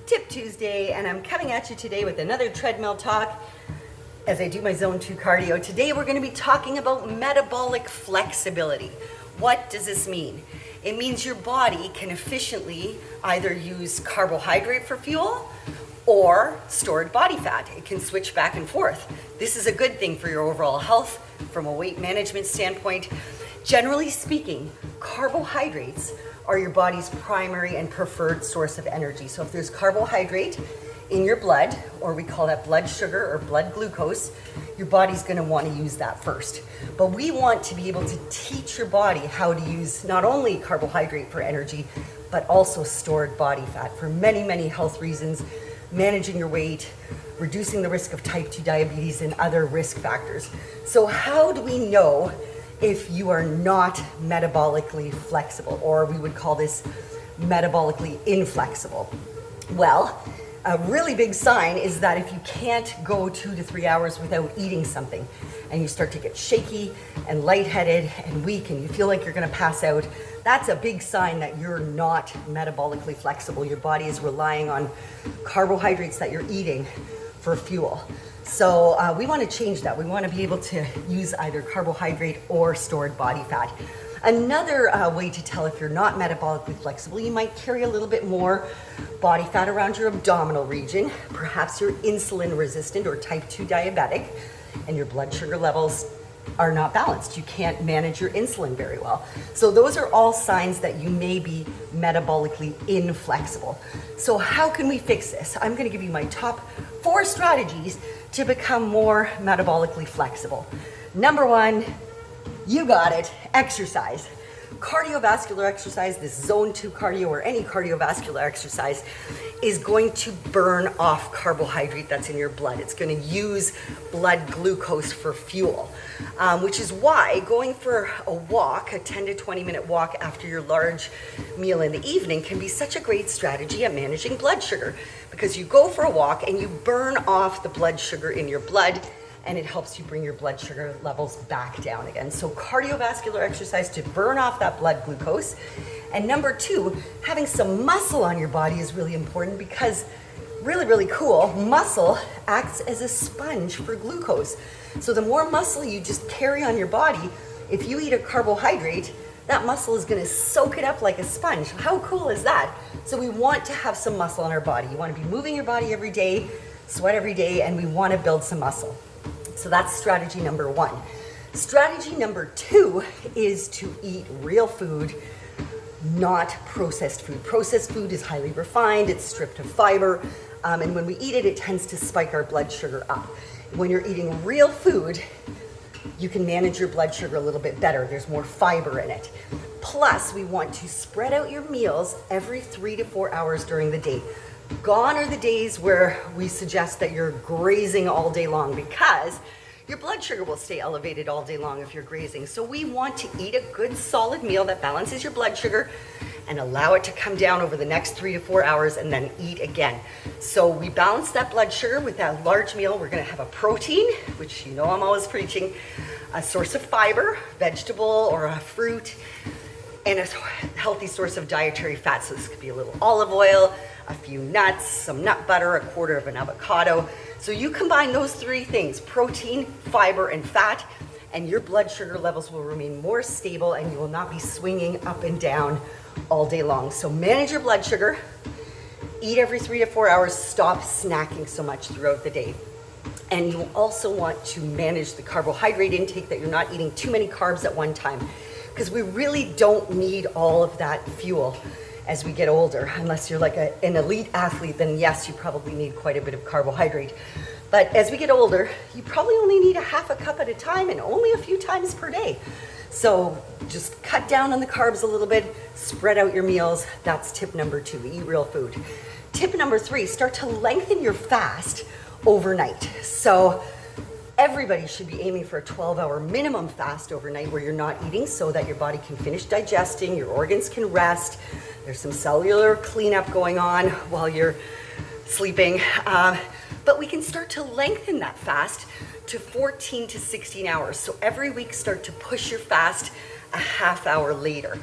Tip Tuesday, and I'm coming at you today with another treadmill talk as I do my zone 2 cardio. Today we're going to be talking about metabolic flexibility. What does this mean? It means your body can efficiently either use carbohydrate for fuel or stored body fat. It can switch back and forth. This is a good thing for your overall health from a weight management standpoint. Generally speaking, carbohydrates are your body's primary and preferred source of energy. So if there's carbohydrate in your blood, or we call that blood sugar or blood glucose, your body's going to want to use that first. But we want to be able to teach your body how to use not only carbohydrate for energy, but also stored body fat for many, many health reasons, managing your weight, reducing the risk of type 2 diabetes and other risk factors. So how do we know if you are not metabolically flexible, or we would call this metabolically inflexible? Well, a really big sign is that if you can't go 2 to 3 hours without eating something, and you start to get shaky and lightheaded and weak and you feel like you're going to pass out, that's a big sign that you're not metabolically flexible. Your body is relying on carbohydrates that you're eating for fuel. So we want to change that. We want to be able to use either carbohydrate or stored body fat. Another way to tell if you're not metabolically flexible, you might carry a little bit more body fat around your abdominal region. Perhaps you're insulin resistant or type 2 diabetic, and your blood sugar levels are not balanced. You can't manage your insulin very well. So those are all signs that you may be metabolically inflexible. So how can we fix this? I'm going to give you my top 4 strategies to become more metabolically flexible. Number 1, you got it, exercise. Cardiovascular exercise, this zone 2 cardio or any cardiovascular exercise, is going to burn off carbohydrate that's in your blood. It's going to use blood glucose for fuel, which is why going for a walk, a 10 to 20 minute walk after your large meal in the evening, can be such a great strategy at managing blood sugar, because you go for a walk and you burn off the blood sugar in your blood, and it helps you bring your blood sugar levels back down again. So cardiovascular exercise to burn off that blood glucose. And number 2, having some muscle on your body is really important, because really cool, muscle acts as a sponge for glucose. So the more muscle you just carry on your body, if you eat a carbohydrate, that muscle is going to soak it up like a sponge. How cool is that? So we want to have some muscle on our body. You want to be moving your body every day, sweat every day, and we want to build some muscle. So that's strategy number 1. Strategy number 2 is to eat real food, not processed food. Processed food is highly refined, it's stripped of fiber, and when we eat it, it tends to spike our blood sugar up. When you're eating real food, you can manage your blood sugar a little bit better. There's more fiber in it. Plus, we want to spread out your meals every 3 to 4 hours during the day. Gone are the days where we suggest that you're grazing all day long, because your blood sugar will stay elevated all day long if you're grazing. So we want to eat a good solid meal that balances your blood sugar and allow it to come down over the next 3 to 4 hours, and then eat again. So we balance that blood sugar with that large meal. We're going to have a protein, which you know I'm always preaching, a source of fiber, vegetable or a fruit, and a healthy source of dietary fat. So this could be a little olive oil, a few nuts, some nut butter, a quarter of an avocado. So you combine those 3 things, protein, fiber, and fat, and your blood sugar levels will remain more stable, and you will not be swinging up and down all day long. So manage your blood sugar, eat every 3 to 4 hours, stop snacking so much throughout the day. And you also want to manage the carbohydrate intake, that you're not eating too many carbs at one time, because we really don't need all of that fuel as we get older. Unless you're like an elite athlete, then yes, you probably need quite a bit of carbohydrate. But as we get older, you probably only need a half a cup at a time, and only a few times per day. So just cut down on the carbs a little bit, spread out your meals. That's tip number 2, eat real food. Tip number 3, start to lengthen your fast overnight. So everybody should be aiming for a 12-hour minimum fast overnight where you're not eating, so that your body can finish digesting, your organs can rest. There's some cellular cleanup going on while you're sleeping. But we can start to lengthen that fast to 14 to 16 hours. So every week, start to push your fast a half hour later.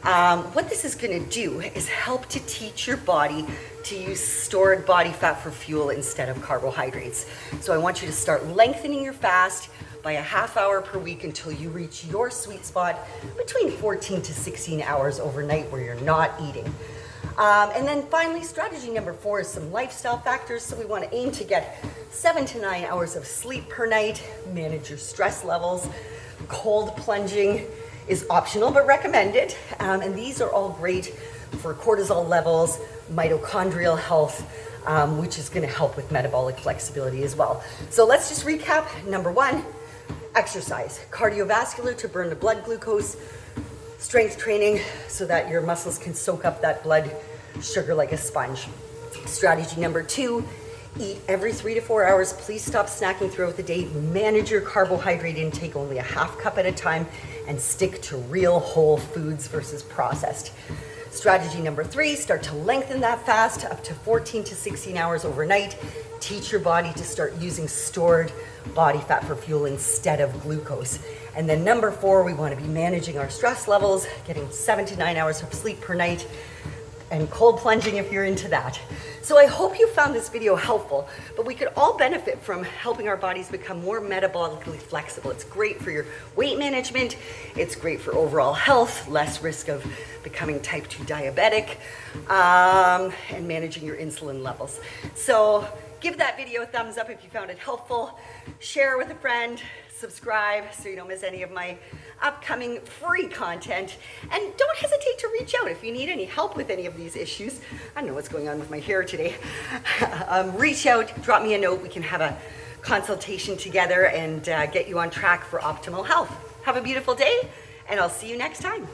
What this is going to do is help to teach your body to use stored body fat for fuel instead of carbohydrates. So I want you to start lengthening your fast by a half hour per week until you reach your sweet spot between 14 to 16 hours overnight where you're not eating. And then finally, strategy number 4 is some lifestyle factors. So we want to aim to get 7 to 9 hours of sleep per night, manage your stress levels. Cold plunging is optional but recommended. And these are all great for cortisol levels, mitochondrial health, which is going to help with metabolic flexibility as well. So let's just recap. Number 1, exercise. Cardiovascular to burn the blood glucose. Strength training so that your muscles can soak up that blood sugar like a sponge. Strategy number 2, eat every 3 to 4 hours. Please stop snacking throughout the day. Manage your carbohydrate intake only a half cup at a time and stick to real whole foods versus processed. Strategy number 3, start to lengthen that fast up to 14 to 16 hours overnight. Teach your body to start using stored body fat for fuel instead of glucose. And then number 4, we want to be managing our stress levels, getting 7 to 9 hours of sleep per night, and cold plunging if you're into that. So I hope you found this video helpful, but we could all benefit from helping our bodies become more metabolically flexible. It's great for your weight management, it's great for overall health, less risk of becoming type 2 diabetic, and managing your insulin levels. So give that video a thumbs up if you found it helpful, share with a friend, subscribe so you don't miss any of my upcoming free content, and don't hesitate to reach out if you need any help with any of these issues. I don't know what's going on with my hair today. Reach out, drop me a note, we can have a consultation together and get you on track for optimal health. Have a beautiful day, and I'll see you next time.